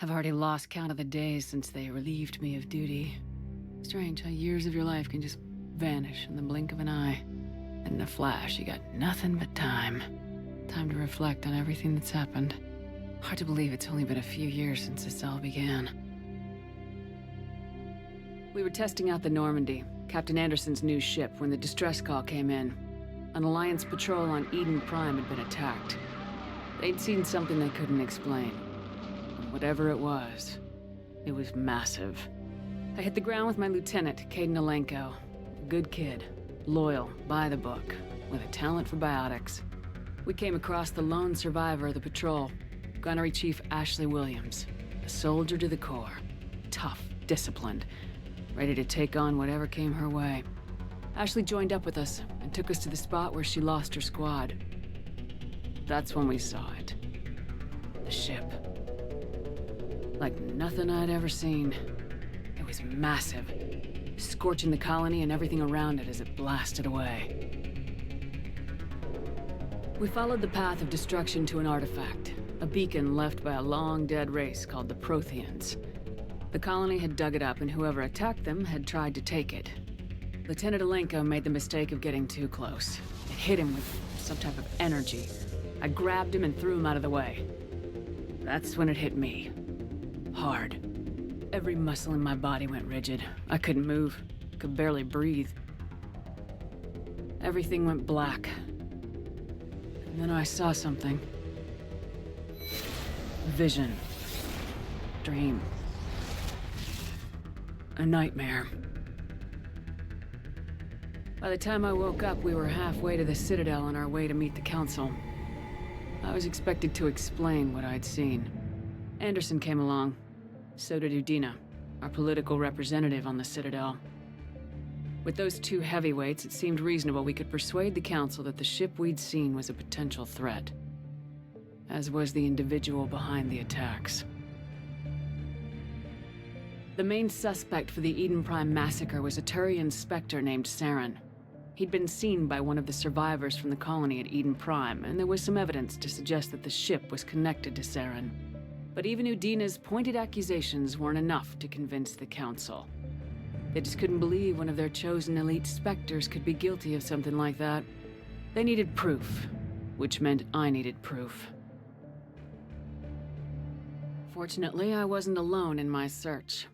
I've already lost count of the days since they relieved me of duty. Strange how years of your life can just vanish in the blink of an eye. And in a flash, you got nothing but time. Time to reflect on everything that's happened. Hard to believe it's only been a few years since this all began. We were testing out the Normandy, Captain Anderson's new ship, when the distress call came in. An Alliance patrol on Eden Prime had been attacked. They'd seen something they couldn't explain. And whatever it was massive. I hit the ground with my lieutenant, Kaidan Alenko. A good kid, loyal, by the book, with a talent for biotics. We came across the lone survivor of the patrol, Gunnery Chief Ashley Williams. A soldier to the core. Tough, disciplined, ready to take on whatever came her way. Ashley joined up with us and took us to the spot where she lost her squad. That's when we saw it. The ship. Like nothing I'd ever seen. It was massive, scorching the colony and everything around it as it blasted away. We followed the path of destruction to an artifact, a beacon left by a long-dead race called the Protheans. The colony had dug it up, and whoever attacked them had tried to take it. Lieutenant Alenko made the mistake of getting too close. It hit him with some type of energy. I grabbed him and threw him out of the way. That's when it hit me. Hard. Every muscle in my body went rigid. I couldn't move, could barely breathe. Everything went black. And then I saw something. Vision. Dream. A nightmare. By the time I woke up, we were halfway to the Citadel on our way to meet the Council. I was expected to explain what I'd seen. Anderson came along. So did Udina, our political representative on the Citadel. With those two heavyweights, it seemed reasonable we could persuade the Council that the ship we'd seen was a potential threat. As was the individual behind the attacks. The main suspect for the Eden Prime massacre was a Turian Spectre named Saren. He'd been seen by one of the survivors from the colony at Eden Prime, and there was some evidence to suggest that the ship was connected to Saren. But even Udina's pointed accusations weren't enough to convince the Council. They just couldn't believe one of their chosen elite Spectres could be guilty of something like that. They needed proof, which meant I needed proof. Fortunately, I wasn't alone in my search.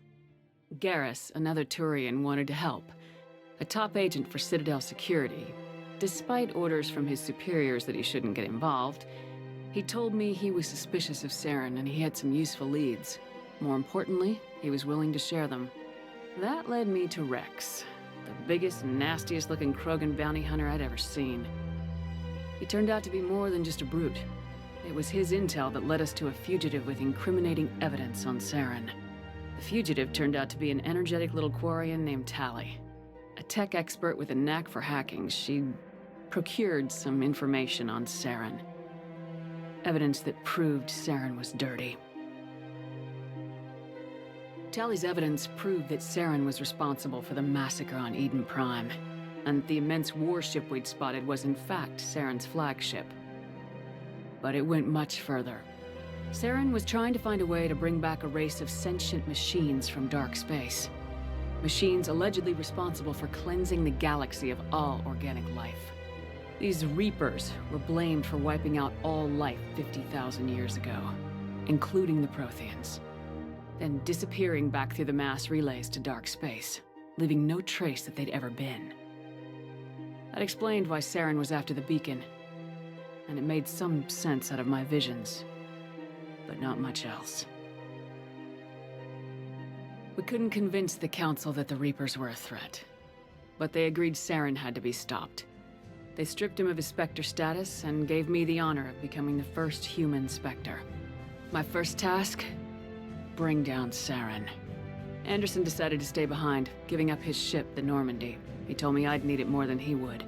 Garrus, another Turian, wanted to help. A top agent for Citadel security. Despite orders from his superiors that he shouldn't get involved, he told me he was suspicious of Saren and he had some useful leads. More importantly, he was willing to share them. That led me to Rex, the biggest, nastiest looking Krogan bounty hunter I'd ever seen. He turned out to be more than just a brute. It was his intel that led us to a fugitive with incriminating evidence on Saren. The fugitive turned out to be an energetic little Quarian named Tali. A tech expert with a knack for hacking, she procured some information on Saren. Evidence that proved Saren was dirty. Tali's evidence proved that Saren was responsible for the massacre on Eden Prime, and the immense warship we'd spotted was in fact Saren's flagship. But it went much further. Saren was trying to find a way to bring back a race of sentient machines from dark space. Machines allegedly responsible for cleansing the galaxy of all organic life. These Reapers were blamed for wiping out all life 50,000 years ago, including the Protheans, then disappearing back through the mass relays to dark space, leaving no trace that they'd ever been. That explained why Saren was after the beacon, and it made some sense out of my visions, but not much else. We couldn't convince the Council that the Reapers were a threat, but they agreed Saren had to be stopped. They stripped him of his Spectre status and gave me the honor of becoming the first human Spectre. My first task? Bring down Saren. Anderson decided to stay behind, giving up his ship, the Normandy. He told me I'd need it more than he would.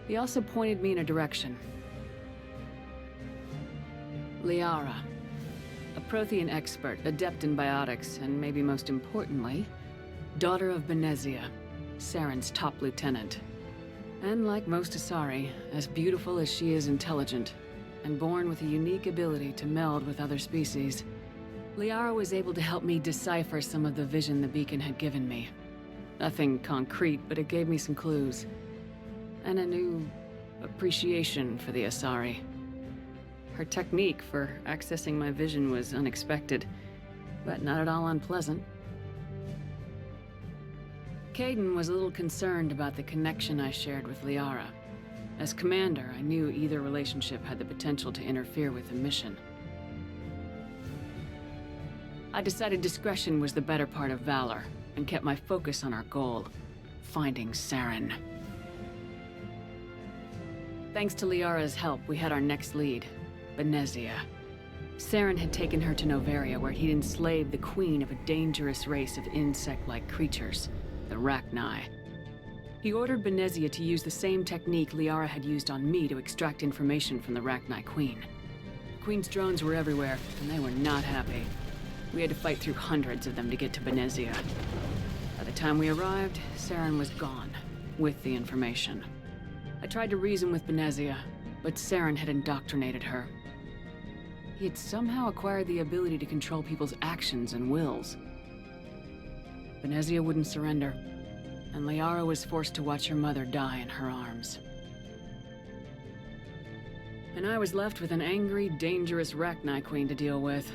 He also pointed me in a direction. Liara, a Prothean expert, adept in biotics, and maybe most importantly, daughter of Benezia, Saren's top lieutenant. And like most Asari, as beautiful as she is intelligent, and born with a unique ability to meld with other species. Liara was able to help me decipher some of the vision the beacon had given me. Nothing concrete, but it gave me some clues. And a new appreciation for the Asari. Her technique for accessing my vision was unexpected, but not at all unpleasant. Kaidan was a little concerned about the connection I shared with Liara. As commander, I knew either relationship had the potential to interfere with the mission. I decided discretion was the better part of valor, and kept my focus on our goal, finding Saren. Thanks to Liara's help, we had our next lead, Benezia. Saren had taken her to Noveria, where he'd enslaved the queen of a dangerous race of insect-like creatures, the Rachni. He ordered Benezia to use the same technique Liara had used on me to extract information from the Rachni queen. The queen's drones were everywhere, and they were not happy. We had to fight through hundreds of them to get to Benezia. By the time we arrived, Saren was gone, with the information. I tried to reason with Benezia, but Saren had indoctrinated her. He had somehow acquired the ability to control people's actions and wills. Benezia wouldn't surrender, and Liara was forced to watch her mother die in her arms. And I was left with an angry, dangerous Rachni queen to deal with.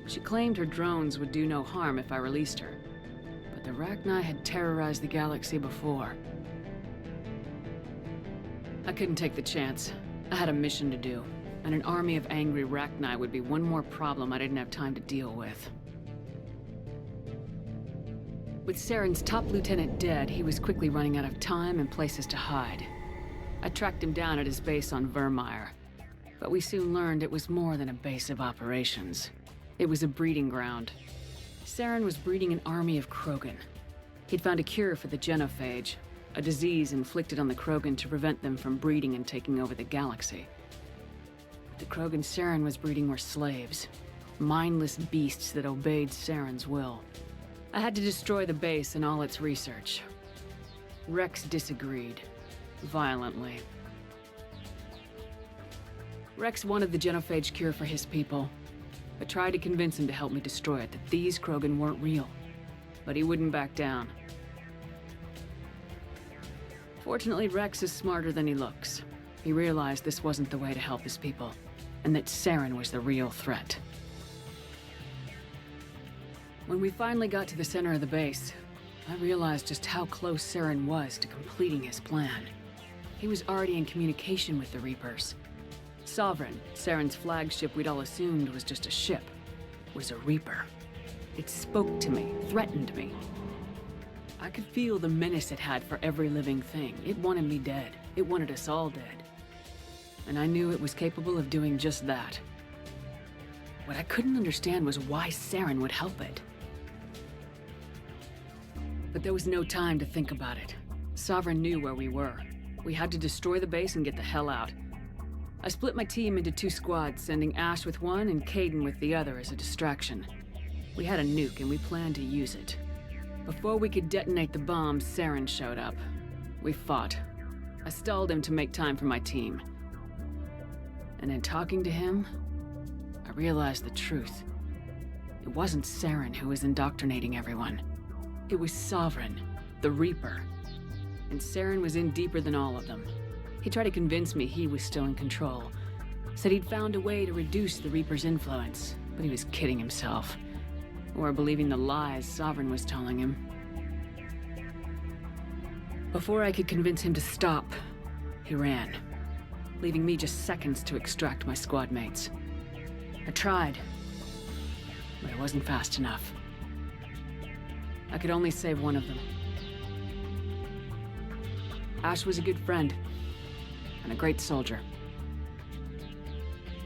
She claimed her drones would do no harm if I released her, but the Rachni had terrorized the galaxy before. I couldn't take the chance. I had a mission to do, and an army of angry Rachni would be one more problem I didn't have time to deal with. With Saren's top lieutenant dead, he was quickly running out of time and places to hide. I tracked him down at his base on Vermeer, but we soon learned it was more than a base of operations. It was a breeding ground. Saren was breeding an army of Krogan. He'd found a cure for the genophage, a disease inflicted on the Krogan to prevent them from breeding and taking over the galaxy. The Krogan Saren was breeding were slaves, mindless beasts that obeyed Saren's will. I had to destroy the base and all its research. Rex disagreed, violently. Rex wanted the genophage cure for his people. I tried to convince him to help me destroy it, that these Krogan weren't real. But he wouldn't back down. Fortunately, Rex is smarter than he looks. He realized this wasn't the way to help his people, and that Saren was the real threat. When we finally got to the center of the base, I realized just how close Saren was to completing his plan. He was already in communication with the Reapers. Sovereign, Saren's flagship we'd all assumed was just a ship, was a Reaper. It spoke to me, threatened me. I could feel the menace it had for every living thing. It wanted me dead. It wanted us all dead. And I knew it was capable of doing just that. What I couldn't understand was why Saren would help it. But there was no time to think about it. Sovereign knew where we were. We had to destroy the base and get the hell out. I split my team into 2 squads, sending Ash with one and Kaidan with the other as a distraction. We had a nuke and we planned to use it. Before we could detonate the bomb, Saren showed up. We fought. I stalled him to make time for my team. And in talking to him, I realized the truth. It wasn't Saren who was indoctrinating everyone. It was Sovereign, the Reaper. And Saren was in deeper than all of them. He tried to convince me he was still in control. Said he'd found a way to reduce the Reaper's influence, but he was kidding himself. Or believing the lies Sovereign was telling him. Before I could convince him to stop, he ran, leaving me just seconds to extract my squad mates. I tried, but I wasn't fast enough. I could only save one of them. Ash was a good friend, and a great soldier.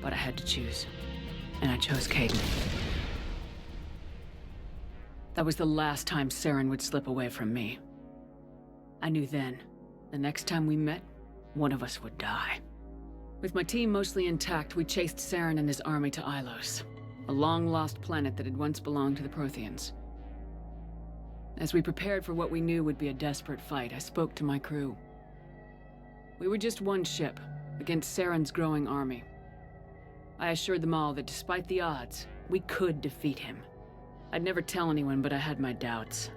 But I had to choose, and I chose Kaidan. That was the last time Saren would slip away from me. I knew then, the next time we met, one of us would die. With my team mostly intact, we chased Saren and his army to Ilos, a long-lost planet that had once belonged to the Protheans. As we prepared for what we knew would be a desperate fight, I spoke to my crew. We were just one ship, against Saren's growing army. I assured them all that despite the odds, We could defeat him. I'd never tell anyone, but I had my doubts.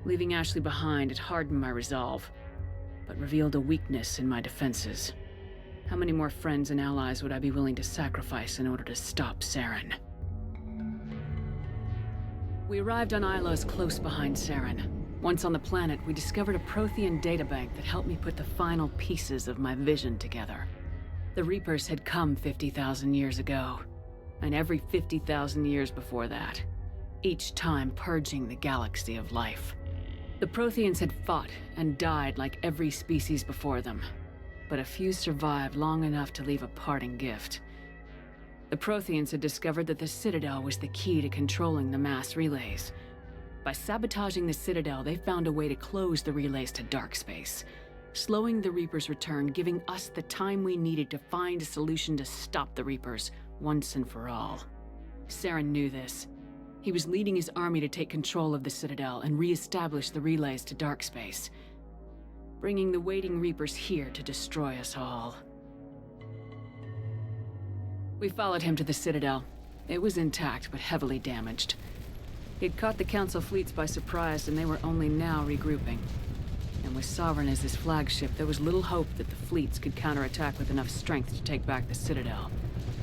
Leaving Ashley behind had hardened my resolve, but revealed a weakness in my defenses. How many more friends and allies would I be willing to sacrifice in order to stop Saren? We arrived on Ilos close behind Saren. Once on the planet, we discovered a Prothean databank that helped me put the final pieces of my vision together. The Reapers had come 50,000 years ago, and every 50,000 years before that, each time purging the galaxy of life. The Protheans had fought and died like every species before them, but a few survived long enough to leave a parting gift. The Protheans had discovered that the Citadel was the key to controlling the mass relays. By sabotaging the Citadel, they found a way to close the relays to dark space, slowing the Reapers' return, giving us the time we needed to find a solution to stop the Reapers once and for all. Saren knew this. He was leading his army to take control of the Citadel and re-establish the relays to dark space, bringing the waiting Reapers here to destroy us all. We followed him to the Citadel. It was intact, but heavily damaged. He'd caught the Council fleets by surprise, and they were only now regrouping. And with Sovereign as his flagship, there was little hope that the fleets could counterattack with enough strength to take back the Citadel.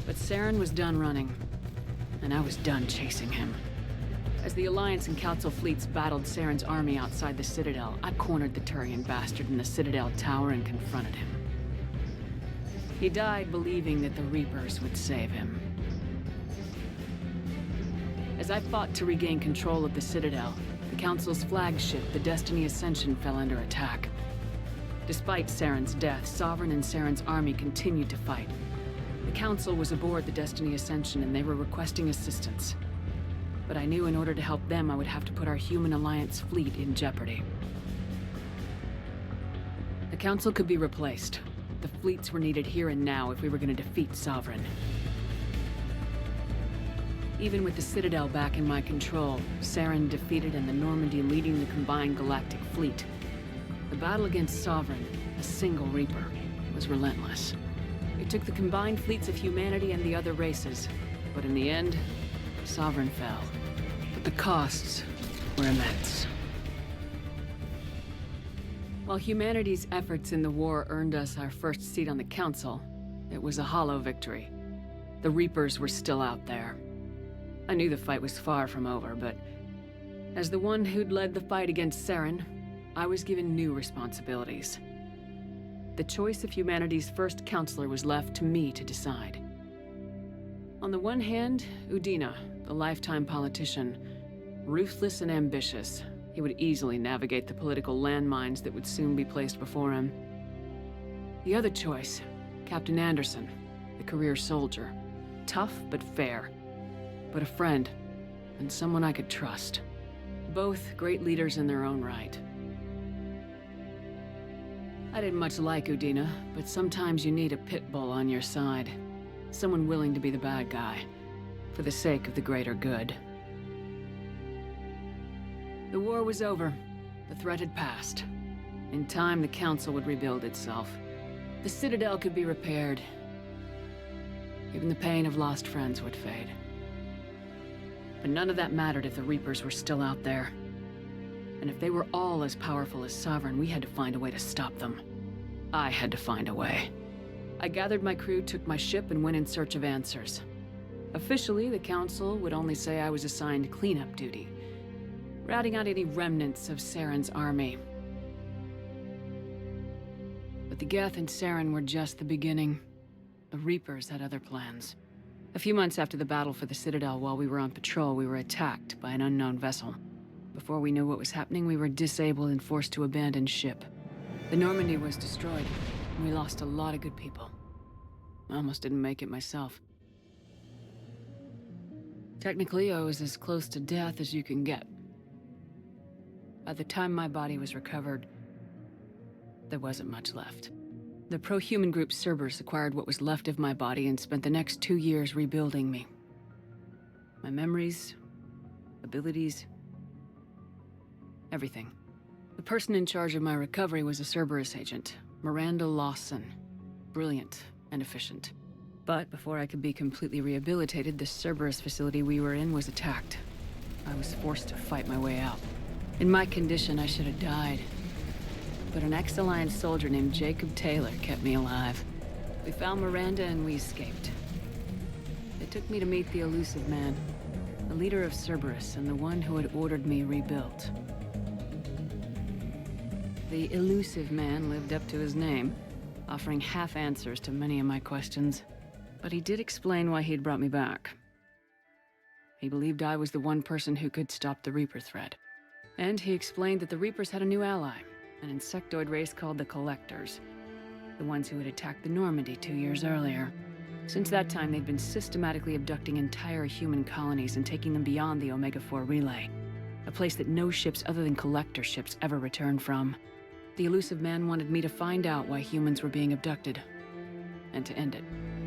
But Saren was done running, and I was done chasing him. As the Alliance and Council fleets battled Saren's army outside the Citadel, I cornered the Turian bastard in the Citadel tower and confronted him. He died believing that the Reapers would save him. As I fought to regain control of the Citadel, the Council's flagship, the Destiny Ascension, fell under attack. Despite Saren's death, Sovereign and Saren's army continued to fight. The Council was aboard the Destiny Ascension and they were requesting assistance. But I knew in order to help them, I would have to put our Human Alliance fleet in jeopardy. The Council could be replaced. The fleets were needed here and now if we were going to defeat Sovereign. Even with the Citadel back in my control, Saren defeated and the Normandy leading the combined galactic fleet, the battle against Sovereign, a single Reaper, was relentless. It took the combined fleets of humanity and the other races, but in the end, Sovereign fell. But the costs were immense. While humanity's efforts in the war earned us our first seat on the Council, it was a hollow victory. The Reapers were still out there. I knew the fight was far from over, but as the one who'd led the fight against Saren, I was given new responsibilities. The choice of humanity's first counselor was left to me to decide. On the one hand, Udina, the lifetime politician, ruthless and ambitious. He would easily navigate the political landmines that would soon be placed before him. The other choice, Captain Anderson, the career soldier. Tough but fair. But a friend, and someone I could trust. Both great leaders in their own right. I didn't much like Udina, but sometimes you need a pit bull on your side. Someone willing to be the bad guy, for the sake of the greater good. The war was over. The threat had passed. In time, the Council would rebuild itself. The Citadel could be repaired. Even the pain of lost friends would fade. But none of that mattered if the Reapers were still out there. And if they were all as powerful as Sovereign, we had to find a way to stop them. I had to find a way. I gathered my crew, took my ship, and went in search of answers. Officially, the Council would only say I was assigned cleanup duty, routing out any remnants of Saren's army. But the Geth and Saren were just the beginning. The Reapers had other plans. A few months after the battle for the Citadel, while we were on patrol, we were attacked by an unknown vessel. Before we knew what was happening, we were disabled and forced to abandon ship. The Normandy was destroyed, and we lost a lot of good people. I almost didn't make it myself. Technically, I was as close to death as you can get. By the time my body was recovered, there wasn't much left. The pro-human group Cerberus acquired what was left of my body and spent the next 2 years rebuilding me. My memories, abilities, everything. The person in charge of my recovery was a Cerberus agent, Miranda Lawson. Brilliant and efficient. But before I could be completely rehabilitated, the Cerberus facility we were in was attacked. I was forced to fight my way out. In my condition, I should have died. But an ex-Alliance soldier named Jacob Taylor kept me alive. We found Miranda and we escaped. They took me to meet the Elusive Man, the leader of Cerberus and the one who had ordered me rebuilt. The Elusive Man lived up to his name, offering half answers to many of my questions. But he did explain why he'd brought me back. He believed I was the one person who could stop the Reaper threat. And he explained that the Reapers had a new ally, an insectoid race called the Collectors, the ones who had attacked the Normandy 2 years earlier. Since that time, they'd been systematically abducting entire human colonies and taking them beyond the Omega-4 relay, a place that no ships other than Collector ships ever returned from. The Elusive Man wanted me to find out why humans were being abducted, and to end it.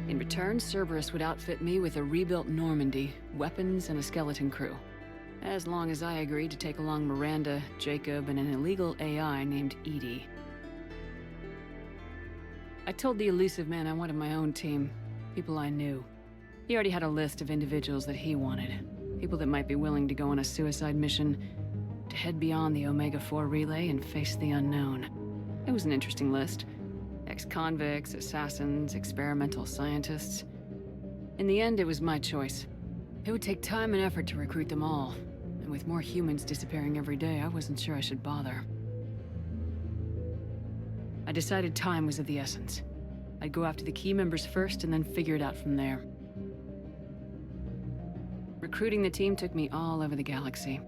In return, Cerberus would outfit me with a rebuilt Normandy, weapons, and a skeleton crew. As long as I agreed to take along Miranda, Jacob, and an illegal AI named Edie. I told the Elusive Man I wanted my own team, people I knew. He already had a list of individuals that he wanted, people that might be willing to go on a suicide mission, to head beyond the Omega-4 relay and face the unknown. It was an interesting list. Ex-convicts, assassins, experimental scientists. In the end, it was my choice. It would take time and effort to recruit them all, and with more humans disappearing every day, I wasn't sure I should bother. I decided time was of the essence. I'd go after the key members first and then figure it out from there. Recruiting the team took me all over the galaxy.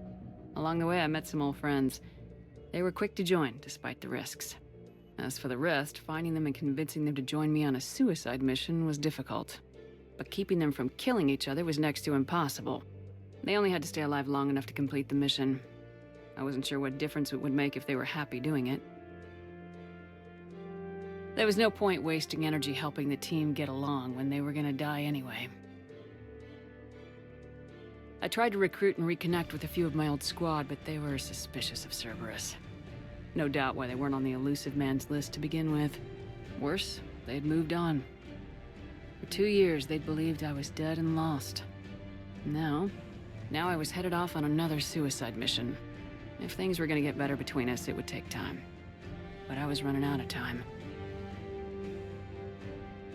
Along the way, I met some old friends. They were quick to join, despite the risks. As for the rest, finding them and convincing them to join me on a suicide mission was difficult. But keeping them from killing each other was next to impossible. They only had to stay alive long enough to complete the mission. I wasn't sure what difference it would make if they were happy doing it. There was no point wasting energy helping the team get along when they were gonna die anyway. I tried to recruit and reconnect with a few of my old squad, but they were suspicious of Cerberus. No doubt why they weren't on the Elusive Man's list to begin with. Worse, they'd moved on. For 2 years, they'd believed I was dead and lost. Now I was headed off on another suicide mission. If things were gonna get better between us, it would take time. But I was running out of time.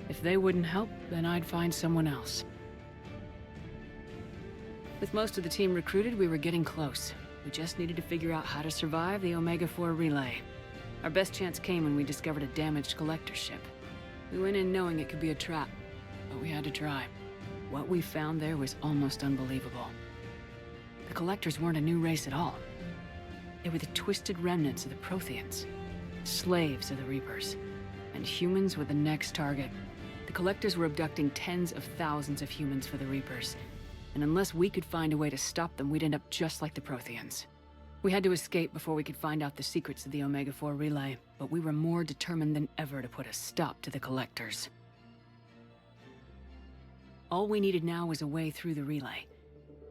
If they wouldn't help, then I'd find someone else. With most of the team recruited, we were getting close. We just needed to figure out how to survive the Omega-4 relay. Our best chance came when we discovered a damaged Collector ship. We went in knowing it could be a trap, but we had to try. What we found there was almost unbelievable. The Collectors weren't a new race at all. They were the twisted remnants of the Protheans, slaves of the Reapers, and humans were the next target. The Collectors were abducting tens of thousands of humans for the Reapers, and unless we could find a way to stop them, we'd end up just like the Protheans. We had to escape before we could find out the secrets of the Omega-4 relay, but we were more determined than ever to put a stop to the Collectors. All we needed now was a way through the relay.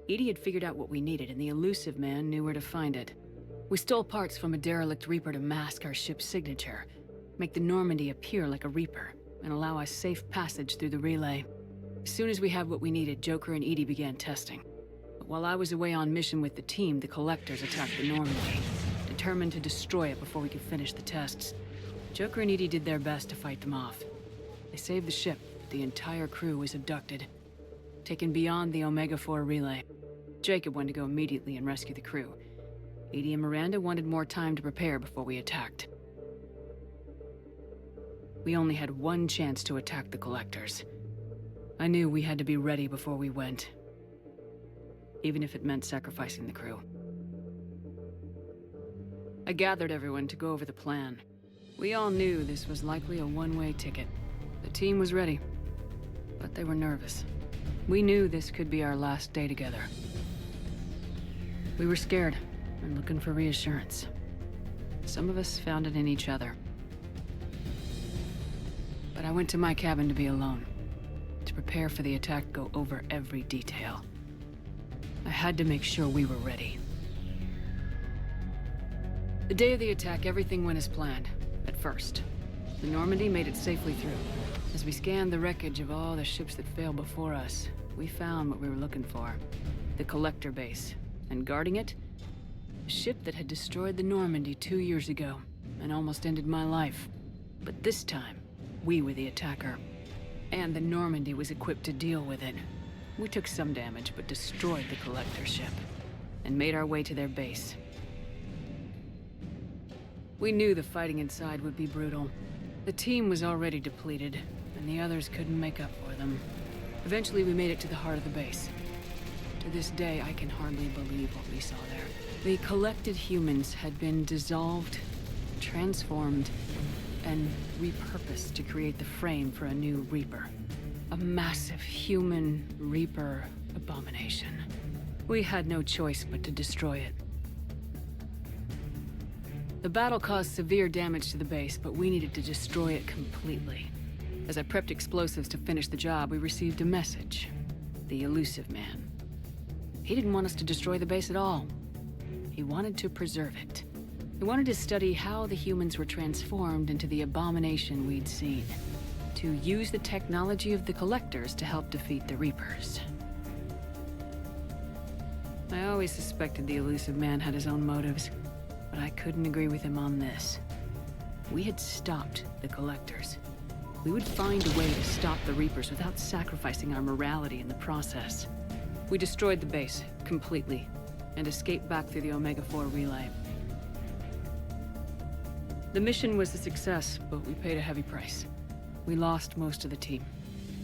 Edie had figured out what we needed, and the Elusive Man knew where to find it. We stole parts from a derelict Reaper to mask our ship's signature, make the Normandy appear like a Reaper, and allow us safe passage through the relay. As soon as we had what we needed, Joker and Edie began testing. But while I was away on mission with the team, the Collectors attacked the Normandy, determined to destroy it before we could finish the tests. Joker and Edie did their best to fight them off. They saved the ship, but the entire crew was abducted, taken beyond the Omega-4 relay. Jacob went to go immediately and rescue the crew. Edie and Miranda wanted more time to prepare before we attacked. We only had one chance to attack the Collectors. I knew we had to be ready before we went, even if it meant sacrificing the crew. I gathered everyone to go over the plan. We all knew this was likely a one-way ticket. The team was ready, but they were nervous. We knew this could be our last day together. We were scared and looking for reassurance. Some of us found it in each other. But I went to my cabin to be alone. To prepare for the attack, go over every detail. I had to make sure we were ready. The day of the attack, everything went as planned, at first. The Normandy made it safely through. As we scanned the wreckage of all the ships that failed before us, we found what we were looking for. The Collector base. And guarding it, a ship that had destroyed the Normandy 2 years ago, and almost ended my life. But this time, we were the attacker. And the Normandy was equipped to deal with it. We took some damage, but destroyed the Collector ship, and made our way to their base. We knew the fighting inside would be brutal. The team was already depleted, and the others couldn't make up for them. Eventually, we made it to the heart of the base. To this day, I can hardly believe what we saw there. The collected humans had been dissolved, transformed, and repurposed to create the frame for a new Reaper. A massive human Reaper abomination. We had no choice but to destroy it. The battle caused severe damage to the base, but we needed to destroy it completely. As I prepped explosives to finish the job, we received a message. The Illusive Man. He didn't want us to destroy the base at all. He wanted to preserve it. He wanted to study how the humans were transformed into the abomination we'd seen. To use the technology of the Collectors to help defeat the Reapers. I always suspected the Illusive Man had his own motives, but I couldn't agree with him on this. We had stopped the Collectors. We would find a way to stop the Reapers without sacrificing our morality in the process. We destroyed the base, completely, and escaped back through the Omega-4 relay. The mission was a success, but we paid a heavy price. We lost most of the team.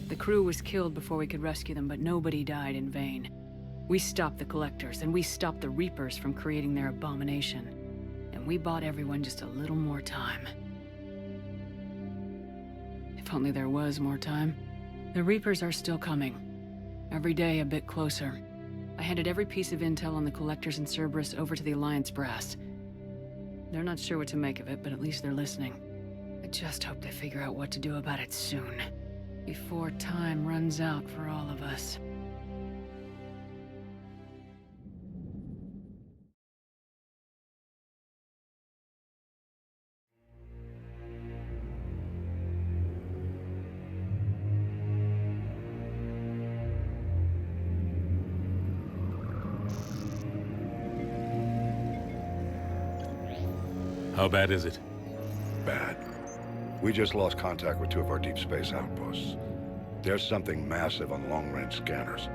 The crew was killed before we could rescue them, but nobody died in vain. We stopped the Collectors, and we stopped the Reapers from creating their abomination. And we bought everyone just a little more time. If only there was more time. The Reapers are still coming. Every day a bit closer. I handed every piece of intel on the Collectors in Cerberus over to the Alliance brass. They're not sure what to make of it, but at least they're listening. I just hope they figure out what to do about it soon. Before time runs out for all of us. How bad is it? Bad. We just lost contact with 2 of our deep space outposts. There's something massive on long-range scanners.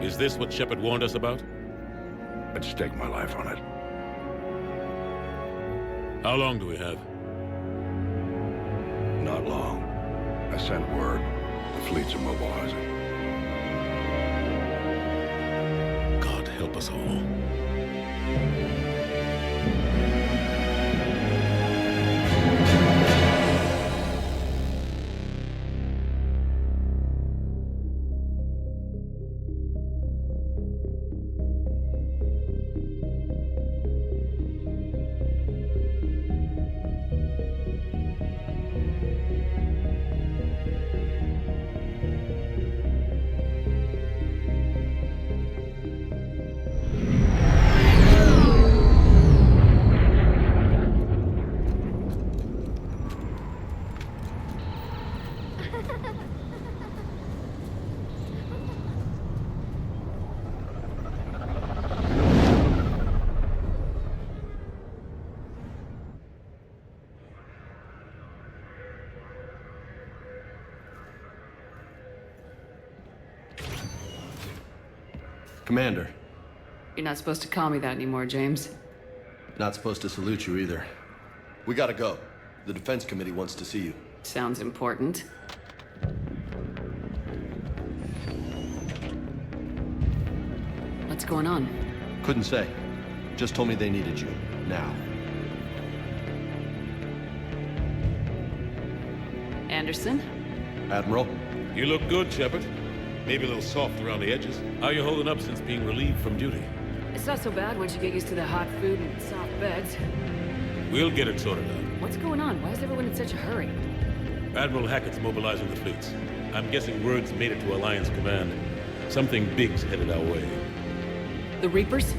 Is this what Shepard warned us about? I'd stake my life on it. How long do we have? Not long. I sent word. The fleets are mobilizing. God help us all. Commander. You're not supposed to call me that anymore, James. Not supposed to salute you either. We gotta go. The Defense Committee wants to see you. Sounds important. What's going on? Couldn't say. Just told me they needed you. Now. Anderson? Admiral? You look good, Shepard. Maybe a little soft around the edges. How you holding up since being relieved from duty? It's not so bad once you get used to the hot food and soft beds. We'll get it sorted out. What's going on? Why is everyone in such a hurry? Admiral Hackett's mobilizing the fleets. I'm guessing word's made it to Alliance Command. Something big's headed our way. The Reapers?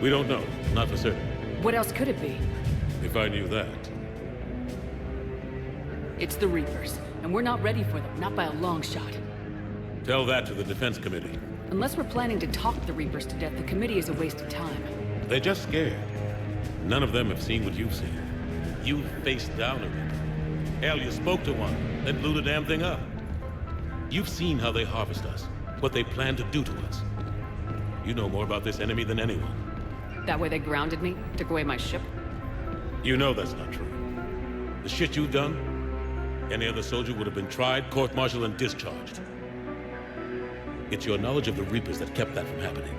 We don't know. Not for certain. What else could it be? If I knew that, It's the Reapers, and we're not ready for them, not by a long shot. Tell that to the Defense Committee. Unless we're planning to talk the Reapers to death, the committee is a waste of time. They're just scared. None of them have seen what you've seen. You faced down a Reaper. Hell, you spoke to one, then blew the damn thing up. You've seen how they harvest us, what they plan to do to us. You know more about this enemy than anyone. That way they grounded me, took away my ship. You know that's not true. The shit you've done, any other soldier would have been tried, court-martialed, and discharged. It's your knowledge of the Reapers that kept that from happening.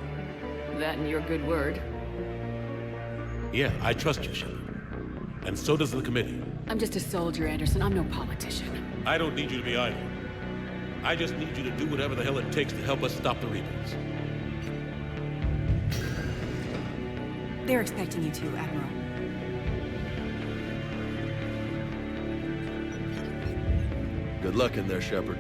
That and your good word. Yeah, I trust you, Shepard. And so does the committee. I'm just a soldier, Anderson. I'm no politician. I don't need you to be either. I just need you to do whatever the hell it takes to help us stop the Reapers. They're expecting you to, Admiral. Good luck in there, Shepard.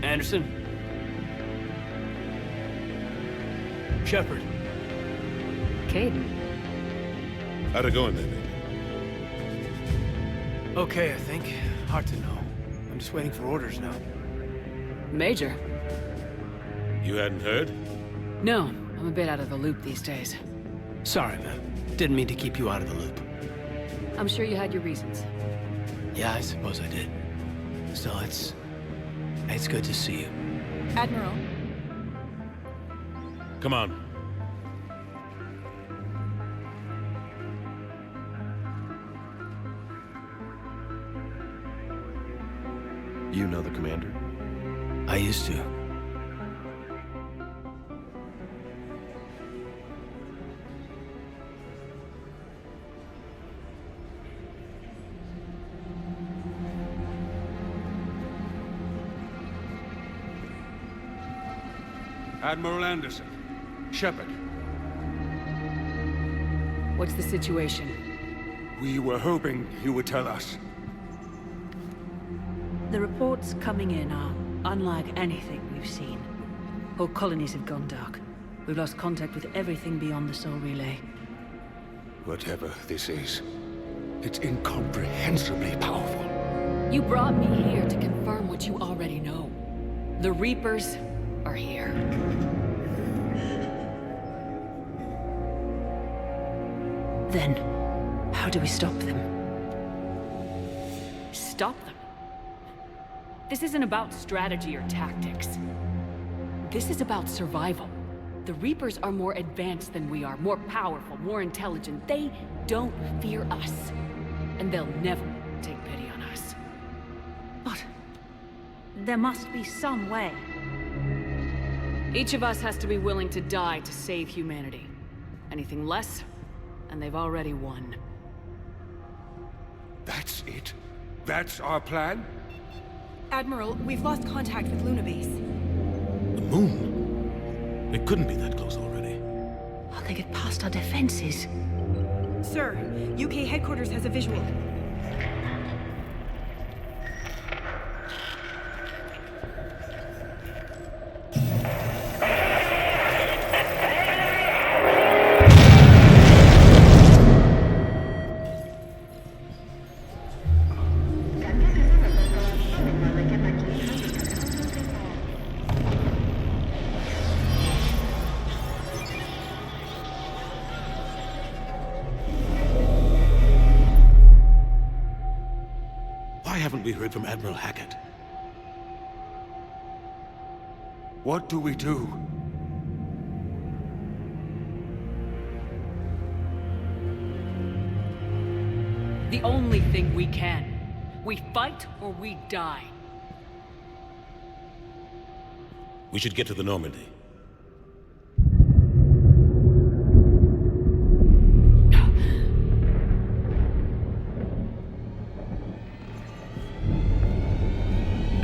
Anderson? Shepard. Kaidan. How'd it go in there, baby? Okay, I think. Hard to know. I'm just waiting for orders now. Major. You hadn't heard? No, I'm a bit out of the loop these days. Sorry, man. Didn't mean to keep you out of the loop. I'm sure you had your reasons. Yeah, I suppose I did. Still, it's good to see you. Admiral, Come on. You know the commander? I used to. Admiral Anderson. Shepard. What's the situation? We were hoping you would tell us. the reports coming in are unlike anything we've seen. Whole colonies have gone dark. We've lost contact with everything beyond the Soul Relay. Whatever this is, it's incomprehensibly powerful. You brought me here to confirm what you already know. The Reapers are here. Then, how do we stop them? Stop them. This isn't about strategy or tactics. This is about survival. The Reapers are more advanced than we are, more powerful, more intelligent. They don't fear us. And they'll never take pity on us. But there must be some way. Each of us has to be willing to die to save humanity. Anything less, and they've already won. That's it? That's our plan? Admiral, we've lost contact with Lunabase. The moon? It couldn't be that close already. How'd they get past our defenses? Sir, UK headquarters has a visual. Why haven't we heard from Admiral Hackett? What do we do? The only thing we can. We fight or we die. We should get to the Normandy.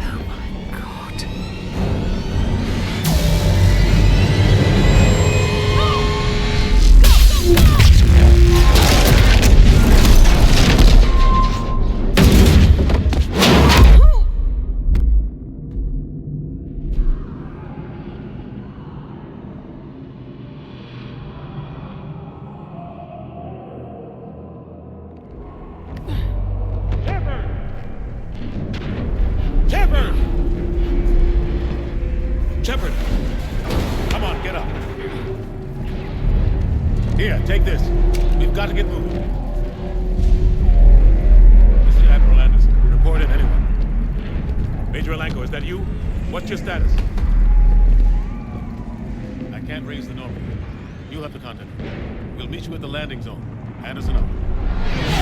Oh my god. get up. Here, take this. We've got to get moving. This is Admiral Anderson. Report in, anyone. Major Alanko, is that you? What's your status? I can't raise the Normandy. You'll have to contact me. We'll meet you at the landing zone. Anderson out.